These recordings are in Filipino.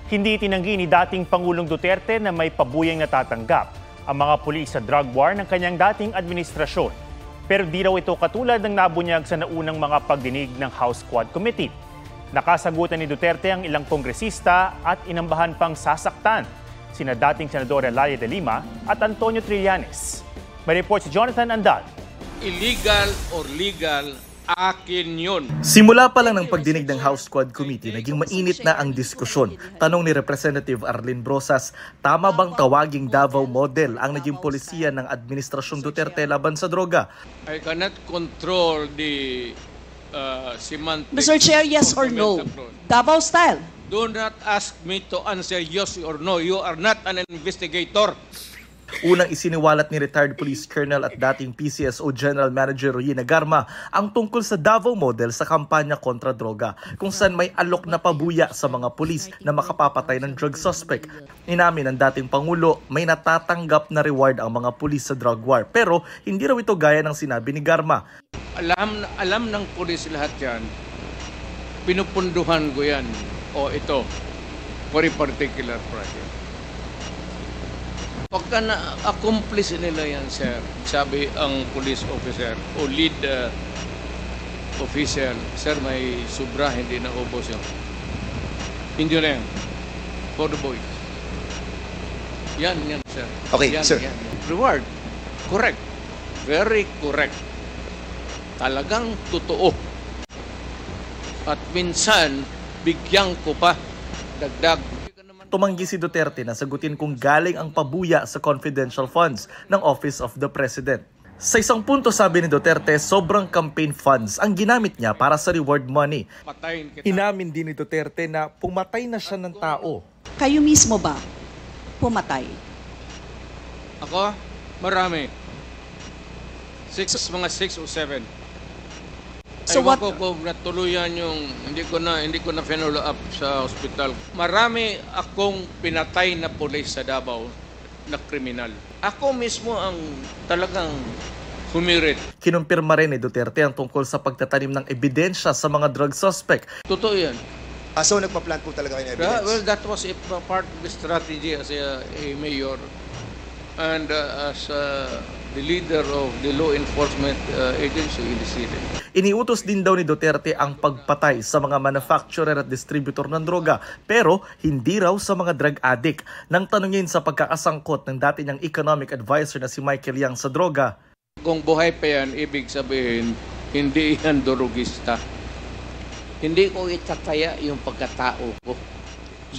Hindi tinanggi ni dating Pangulong Duterte na may pabuyang natatanggap ang mga pulis sa drug war ng kanyang dating administrasyon. Pero di raw ito katulad ng nabunyag sa naunang mga pagdinig ng House Quad Committee. Nakasagutan ni Duterte ang ilang kongresista at inambahan pang sasaktan sina dating Senadora Laia de Lima at Antonio Trillanes. May report si Jonathan Andal. Illegal or legal, akin yun. Simula pa lang ng pagdinig ng House Quad Committee, naging mainit na ang diskusyon. Tanong ni Representative Arlene Brosas, tama bang tawaging Davao model ang naging polisiya ng Administrasyong Duterte laban sa droga? I cannot control the semantics. Mr. Chair, yes or no? Davao style. Do not ask me to answer yes or no. You are not an investigator. Unang isiniwalat ni retired police colonel at dating PCSO General Manager Royina Garma ang tungkol sa Davao model sa kampanya kontra droga, kung saan may alok na pabuya sa mga pulis na makapapatay ng drug suspect. Inamin ng dating Pangulo, may natatanggap na reward ang mga pulis sa drug war, pero hindi raw ito gaya ng sinabi ni Garma. Alam ng pulis lahat yan. Pinupunduhan ko yan. O ito, for a particular project. Pagka na-accomplish nila yan, sir, sabi ang police officer o lead official, sir, may sobra, hindi na ubos yun. Hindi na yan. For the boys. Yan, sir. Okay, yan, sir. Yan. Reward. Correct. Very correct. Talagang totoo. At minsan, bigyan ko pa dagdag. Tumanggi si Duterte na sagutin kung galing ang pabuya sa confidential funds ng Office of the President. Sa isang punto sabi ni Duterte, sobrang campaign funds ang ginamit niya para sa reward money. Inamin din ni Duterte na pumatay na siya ng tao. Kayo mismo ba pumatay? Ako? Marami. Mga 6 o 7. So Aywan what? ko kung natuluyan yung hindi ko na follow up sa hospital. Marami akong pinatay na pulis sa Davao na kriminal. Ako mismo ang talagang humirit. Kinumpirma rin ni Duterte ang tungkol sa pagtatanim ng ebidensya sa mga drug suspect. Totoo yan. So nagpa-plan po talaga kayo ng evidence? Well, that was a part of the strategy as a mayor and as the leader of the law enforcement agency in the city. Iniutos din daw ni Duterte ang pagpatay sa mga manufacturer at distributor ng droga, pero hindi raw sa mga drug addict. Nang tanungin sa pagkakasangkot ng dati niyang economic advisor na si Michael Yang sa droga, kung buhay pa yan, ibig sabihin, hindi yan drogista. Hindi ko itataya yung pagkatao ko.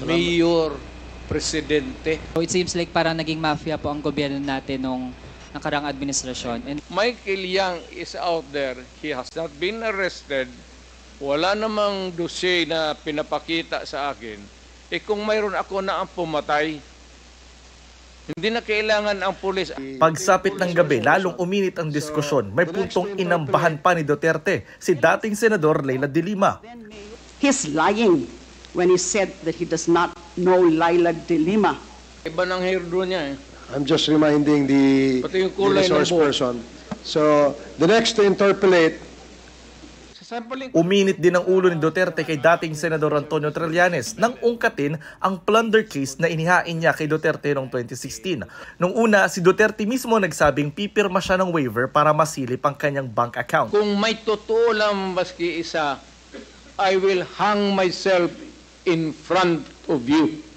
Mayor, presidente. It seems like parang naging mafia po ang gobyerno natin nung nakarang administrasyon. And Michael Yang is out there. He has not been arrested. Wala namang dossier na pinapakita sa akin. Kung mayroon ako na ang pumatay, hindi na kailangan ang pulis. pagsapit ng gabi, lalong uminit ang diskusyon. May puntong inambahan pa ni Duterte, si dating Senador Laila de Lima. He's lying when he said that he does not know Laila de Lima. Iba ng hairdo niya eh. I'm just reminding the Pati yung kulay ng resource buhok. person. So, the next to interpolate. Sa sampling, Uminit din ang ulo ni Duterte kay dating Senador Antonio Trillanes nang ungkatin ang plunder case na inihain niya kay Duterte noong 2016. Nung una, si Duterte mismo nagsabing pipirma siya ng waiver para masilip ang kanyang bank account. kung may totoo lang maski isa, I will hang myself in front of you.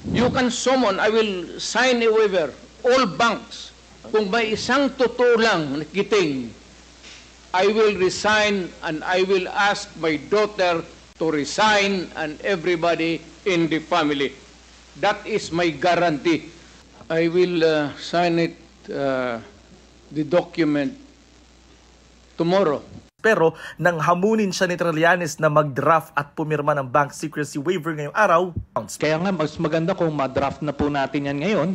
You can summon, I will sign a waiver, all banks. Kung may isang totoo lang nakiting, I will resign and I will ask my daughter to resign and everybody in the family. That is my guarantee. I will sign it, the document, tomorrow. Pero nang hamunin siya ni Trillanes na mag-draft at pumirma ng bank secrecy waiver ngayong araw, Kaya nga, mas maganda kung ma-draft na po natin yan ngayon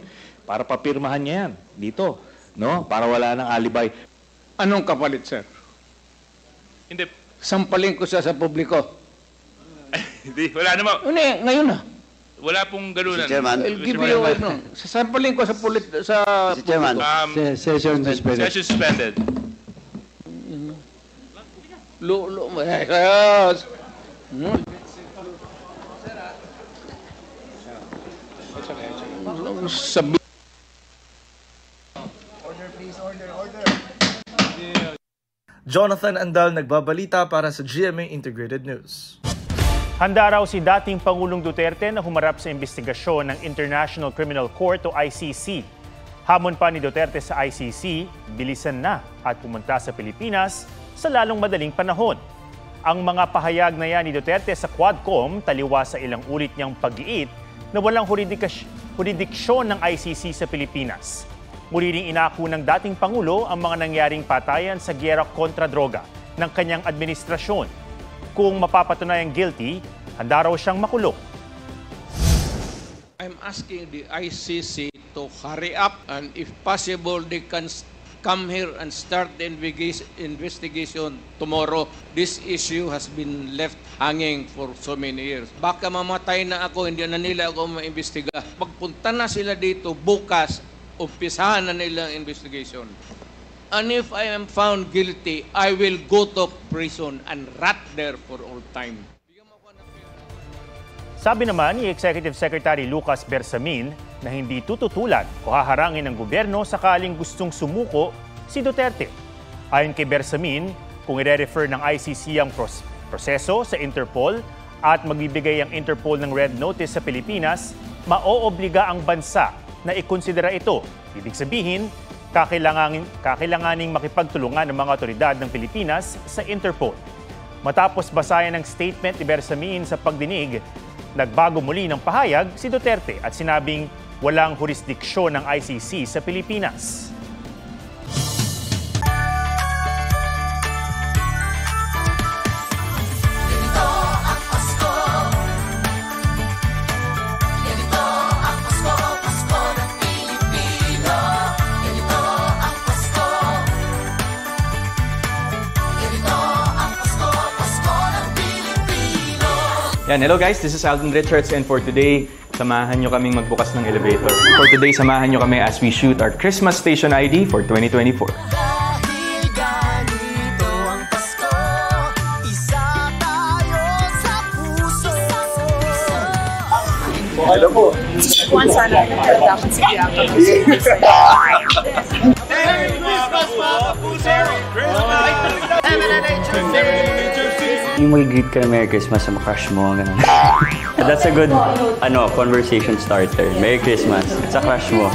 para papirmahan niya yan dito, no? Para wala nang alibay. Anong kapalit, sir? Hindi. Sampalin ko siya sa publiko. Hindi. Wala naman. Hindi, ngayon na. Wala pong ganunan. Mr. Chairman. I'll give you no. Sasampalin ko sa Mr. Chairman. Session suspended. Session suspended. sabi. Jonathan Andal nagbabalita para sa GMA Integrated News. Handa raw si dating Pangulong Duterte na humarap sa investigasyon ng International Criminal Court o ICC. Hamon pa ni Duterte sa ICC, bilisan na at pumunta sa Pilipinas sa lalong madaling panahon. Ang mga pahayag na yan ni Duterte sa Quadcom taliwa sa ilang ulit niyang pag-iit na walang jurisdiksyon ng ICC sa Pilipinas. Muli ring inako ng dating Pangulo ang mga nangyaring patayan sa giyera kontra droga ng kanyang administrasyon. Kung mapapatunayang guilty, handa raw siyang makulong. I'm asking the ICC to hurry up and if possible they can come here and start the investigation tomorrow. This issue has been left hanging for so many years. Baka mamatay na ako, hindi na nila ako maimbestiga. Pagpunta na sila dito bukas, umpisahan na nila ang investigation. And if I am found guilty, I will go to prison and rot there for all time. Sabi naman ni Executive Secretary Lucas Bersamin na hindi tututulan o haharangin ng gobyerno sakaling gustong sumuko si Duterte. Ayon kay Bersamin, kung i-refer ng ICC ang proseso sa Interpol at magbibigay ang Interpol ng red notice sa Pilipinas, maoobliga ang bansa na ikonsidera ito. Ibig sabihin, kakailanganing makipagtulungan ng mga otoridad ng Pilipinas sa Interpol. Matapos basahin ang statement ni Bersamin sa pagdinig, nagbago muli ng pahayag si Duterte at sinabing walang jurisdiksyon ng ICC sa Pilipinas. Yan, hello guys, this is Alden Richards and for today, samahan nyo kaming magbukas ng elevator. For today, samahan nyo kami as we shoot our Christmas Station ID for 2024. Hello po. Juan sana dapat si Bianca. Merry Christmas, mga kapuso! Merry Christmas! Yung mag-greet ka na Merry Christmas sa crush mo, gano'n. That's a good conversation starter. Merry Christmas sa crush mo.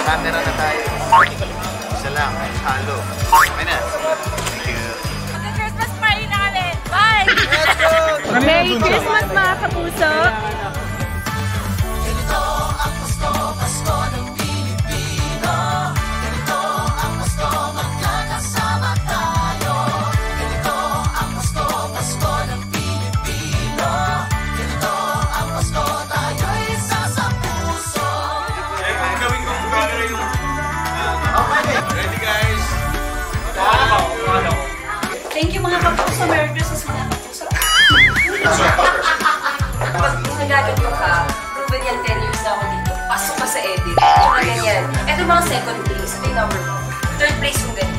Camera na tayo. Isa lang, halo. Okay na. Thank you. Mag-Christmas party na kami. Bye! Merry Christmas mga kapuso! Ganito ang Pasko, Pasko ng Pilipino. Ganito ang Pasko, magkakasama tayo. Ganito ang Pasko, Pasko ng Pilipino. Ganito ang Pasko, tayo'y isa sa puso. Gawin ko camera yung... Ready guys? Thank you mga kapuso. Merry Christmas mga kapuso. Nagaganyo ka, proven yan 10 years na ako dito. Pasok ka sa edit. Mga ganyan. Ito mga second place. Ito yung number 1. Third place yung ganyan.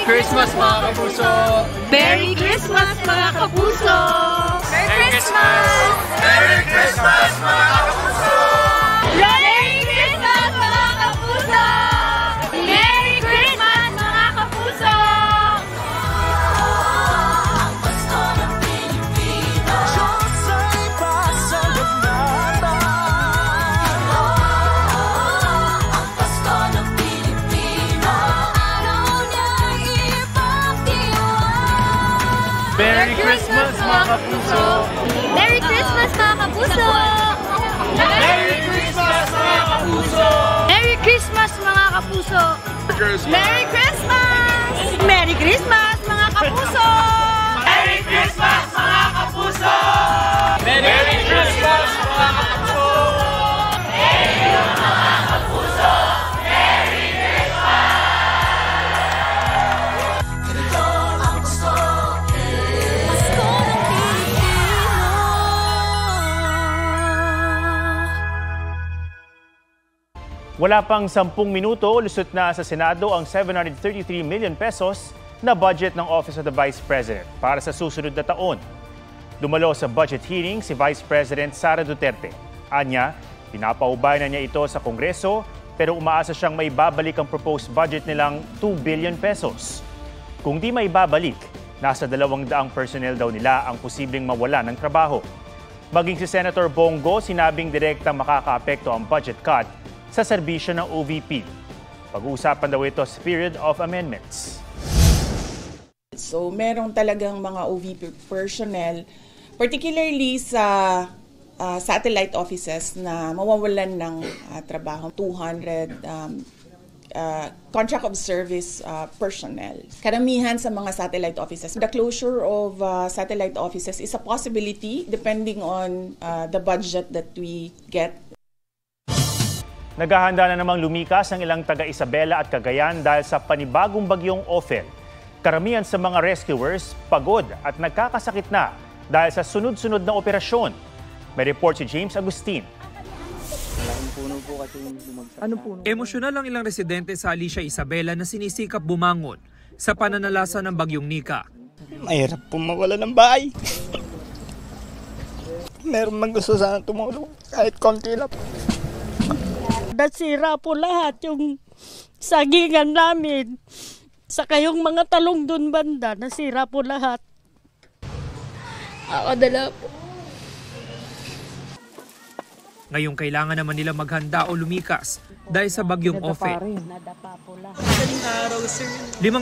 Christmas mga kapuso! Merry Christmas mga kapuso! Merry Christmas! Merry Christmas mga kapuso! Merry Christmas mga kapuso! Merry Christmas mga kapuso! Ang Pasko ng Pilipino. Diyos ay pasalamatan. Ang Pasko ng Pilipino. Merry Christmas mga kapuso! Merry Christmas mga kapuso! Merry Christmas mga kapuso! Merry Christmas mga kapuso! Merry Christmas! Merry Christmas mga kapuso! Merry Christmas, mga kapuso! Merry Christmas, mga kapuso! Merry mga kapuso! Merry Christmas! Ganito ang gusto. Pasko ng Pilipino. Wala pang 10 minuto, lusot na sa Senado ang 733 million pesos na budget ng Office of the Vice President para sa susunod na taon. Dumalo sa budget hearing si Vice President Sara Duterte. Anya, pinapaubay na niya ito sa Kongreso pero umaasa siyang may babalik ang proposed budget nilang 2 billion pesos. Kung di may babalik, nasa 200 personnel daw nila ang posibleng mawala ng trabaho. Maging si Senator Bongo, sinabing direktang makakaapekto ang budget cut sa serbisyo ng OVP. Pag-uusapan daw ito sa period of amendments. So merong talagang mga OVP personnel, particularly sa satellite offices na mawawalan ng trabaho. 200 contract of service personnel. Karamihan sa mga satellite offices. The closure of satellite offices is a possibility depending on the budget that we get. Naghahanda na namang lumikas ang ilang taga-Isabela at Cagayan dahil sa panibagong bagyong Ophel. Karamihan sa mga rescuers pagod at nagkakasakit na dahil sa sunod-sunod na operasyon. May report si James Agustin. Emosyonal ang ilang residente sa Alicia, Isabela na sinisikap bumangon sa pananalasa ng bagyong Nika. Mahirap po mawala ng bahay. Meron man gusto sana tumulong kahit konti lang. Nasira po lahat yung sagingan namin. Saka yung mga talong dun banda, nasira po lahat. Akadala po. Ngayong kailangan naman nila maghanda o lumikas dahil sa bagyong Ophel. 5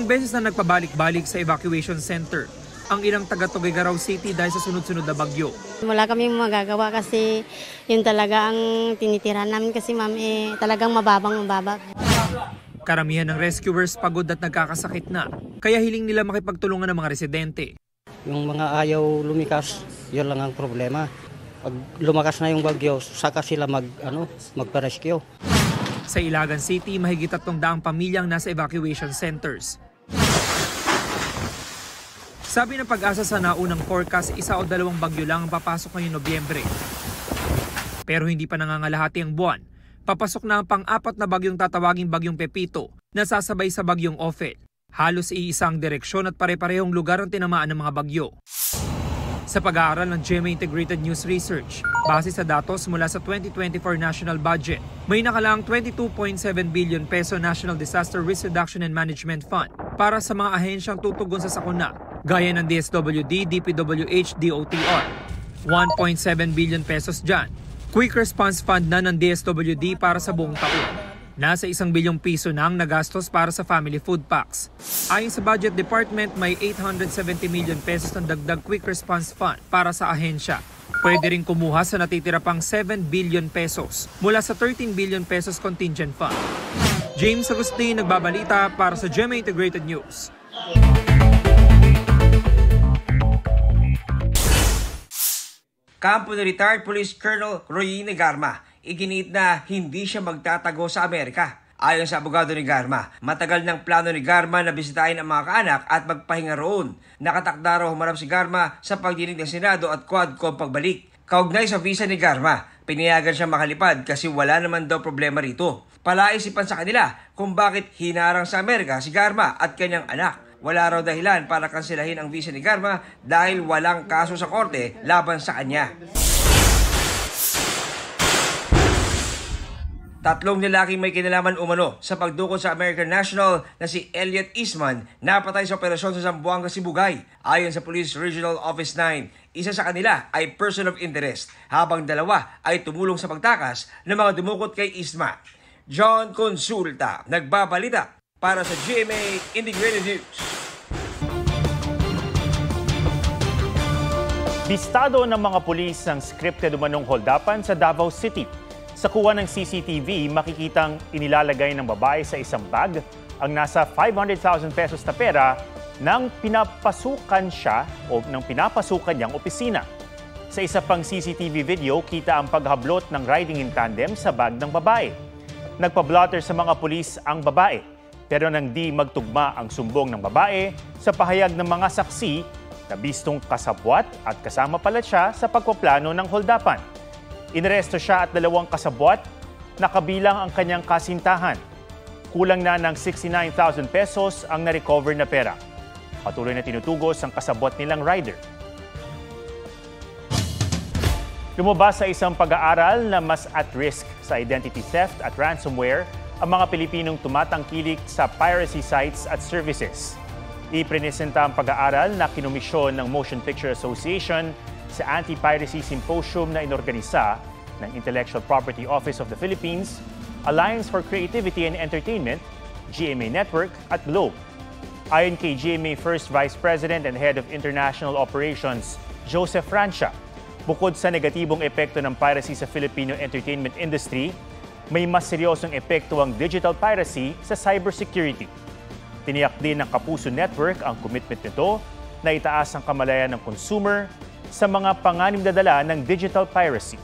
beses na nagpabalik-balik sa evacuation center ang ilang taga Tuguegarao City dahil sa sunod-sunod na bagyo. Wala kami magagawa kasi yun talaga ang tinitirahan namin kasi ma'am talagang mababa. Karamihan ng rescuers pagod at nagkakasakit na, kaya hiling nila makipagtulungan ng mga residente. Yung mga ayaw lumikas, yun lang ang problema. Pag lumakas na yung bagyo, saka sila magpa-rescue. Sa Ilagan City, mahigit 300 pamilyang nasa evacuation centers. Sabi ng Pag-asa sa naunang forecast, 1 o 2 bagyo lang ang papasok ngayong Nobyembre. Pero hindi pa nangangalahati ang buwan. Papasok na ang pang-4 na bagyong tatawaging Bagyong Pepito na sasabay sa Bagyong Ophel. Halos iisang direksyon at pare-parehong lugar ang tinamaan ng mga bagyo. Sa pag-aaral ng GMA Integrated News Research, base sa datos mula sa 2024 National Budget, may nakalaang 22.7 billion peso National Disaster Risk Reduction and Management Fund para sa mga ahensyang tutugon sa sakuna, gaya ng DSWD, DPWH, DOTR. 1.7 billion pesos dyan. Quick Response Fund na ng DSWD para sa buong taon. Nasa 1 bilyong piso na ang nagastos para sa family food packs. Ayon sa Budget Department, may 870 million pesos ng dagdag Quick Response Fund para sa ahensya. Pwede rin kumuha sa natitira pang 7 billion pesos mula sa 13 billion pesos Contingent Fund. James Agustin, nagbabalita para sa GMA Integrated News. Kampo ni retired Police Colonel Roy Negarma, iginiit na hindi siya magtatago sa Amerika. Ayon sa abogado ni Garma, matagal ng plano ni Garma na bisitahin ang mga kaanak at magpahinga roon. Nakatakda raw humarap si Garma sa pagdinig ng Senado at Quadcom pagbalik. Kaugnay sa visa ni Garma, pinayagan siya makalipad kasi wala naman daw problema rito. Palaisipan sa kanila kung bakit hinarang sa Amerika si Garma at kanyang anak. Wala raw dahilan para kanselahin ang visa ni Garma dahil walang kaso sa korte laban sa kanya. 3 lalaking may kinalaman umano sa pagdukot sa American National na si Elliot Eastman napatay sa operasyon sa Zamboanga, Sibugay. Ayon sa Police Regional Office 9, isa sa kanila ay person of interest habang 2 ay tumulong sa pagtakas ng mga dumukot kay Eastman. John Consulta, nagbabalita para sa GMA Integrated News. Bistado ng mga pulis ang scripted umanong holdapan sa Davao City. Sa kuha ng CCTV, makikitang inilalagay ng babae sa isang bag ang nasa 500,000 pesos na pera nang pinapasukan siya o nang pinapasukan niyang opisina. Sa isa pang CCTV video, kita ang paghablot ng riding in tandem sa bag ng babae. Nagpa-blotter sa mga pulis ang babae, pero nang di magtugma ang sumbong ng babae sa pahayag ng mga saksi na bistong kasabwat at kasama pala siya sa pagpaplano ng holdapan. Inaresto siya at 2 kasabwat na kabilang ang kanyang kasintahan. Kulang na ng 69,000 pesos ang na-recover na pera. Patuloy na tinutugos ang kasabwat nilang rider. Lumabas sa isang pag-aaral na mas at risk sa identity theft at ransomware ang mga Pilipinong tumatangkilik sa piracy sites at services. Iprenesenta ang pag-aaral na kinomisyon ng Motion Picture Association sa Anti-Piracy Symposium na inorganisa ng Intellectual Property Office of the Philippines, Alliance for Creativity and Entertainment, GMA Network at Globe. Ayon kay GMA First Vice President and Head of International Operations, Joseph Francia, bukod sa negatibong epekto ng piracy sa Filipino entertainment industry, may mas seryosong epekto ang digital piracy sa cybersecurity. Tiniyak din ng Kapuso Network ang commitment nito na itaas ang kamalayan ng consumer sa mga panganib na dala ng digital piracy.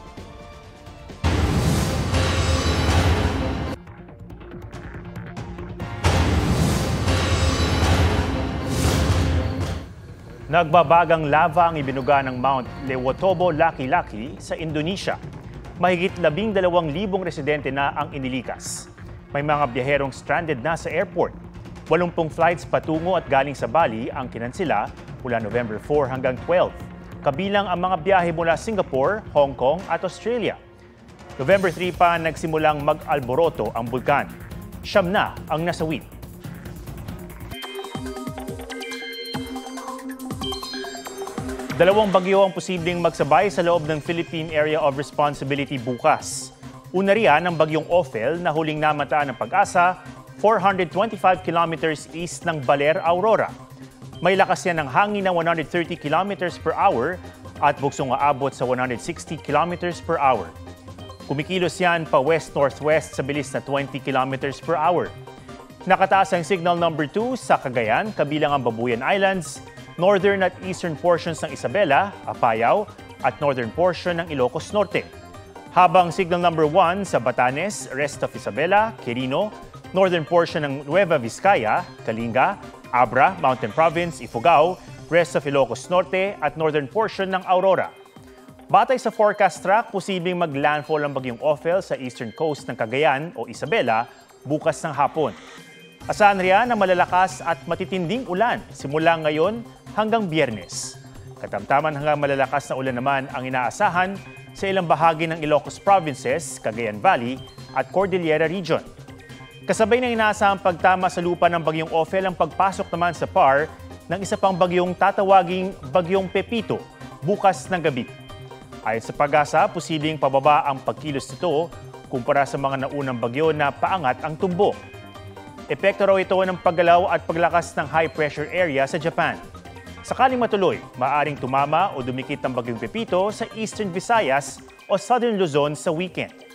Nagbabagang lava ang ibinuga ng Mount Lewotobo, Laki-Laki sa Indonesia. Mahigit 12,000 residente na ang inilikas. May mga biyaherong stranded na sa airport. 80 flights patungo at galing sa Bali ang kinansela mula November 4 hanggang 12. Kabilang ang mga biyahe mula Singapore, Hong Kong at Australia. November 3 pa nagsimulang mag-alboroto ang bulkan. 9 na ang nasawi. Dalawang bagyo ang posibleng magsabay sa loob ng Philippine Area of Responsibility bukas. Una riyan ang bagyong Ophel na huling namataan ng Pag-asa, 425 kilometers east ng Baler, Aurora. May lakas yan ng hangin na 130 kilometers per hour at buksong aabot sa 160 kilometers per hour. Kumikilos yan pa west-northwest sa bilis na 20 kilometers per hour. Nakataas ang signal number 2 sa Cagayan, kabilang ang Babuyan Islands, northern at eastern portions ng Isabela, Apayao, at northern portion ng Ilocos Norte. Habang signal number 1 sa Batanes, rest of Isabela, Quirino, northern portion ng Nueva Vizcaya, Kalinga, Abra, Mountain Province, Ifugao, rest of Ilocos Norte, at northern portion ng Aurora. Batay sa forecast track, posibleng mag-landfall ang bagyong Ophel sa eastern coast ng Cagayan o Isabela bukas ng hapon. Asahan riyan ang malalakas at matitinding ulan simula ngayon hanggang Biyernes. Katamtaman hanggang malalakas na ulan naman ang inaasahan sa ilang bahagi ng Ilocos Provinces, Cagayan Valley at Cordillera Region. Kasabay ng inaasahang pagtama sa lupa ng bagyong Ophel ang pagpasok naman sa PAR ng isa pang bagyong tatawaging Bagyong Pepito bukas ng gabi. Ayon sa Pag-asa, posibleng pababa ang pagkilos nito kumpara sa mga naunang bagyo na paangat ang tumbok. Epekto raw ito ng paggalaw at paglakas ng high-pressure area sa Japan. Sakaling matuloy, maaaring tumama o dumikit ang bagyong Pepito sa Eastern Visayas o Southern Luzon sa weekend.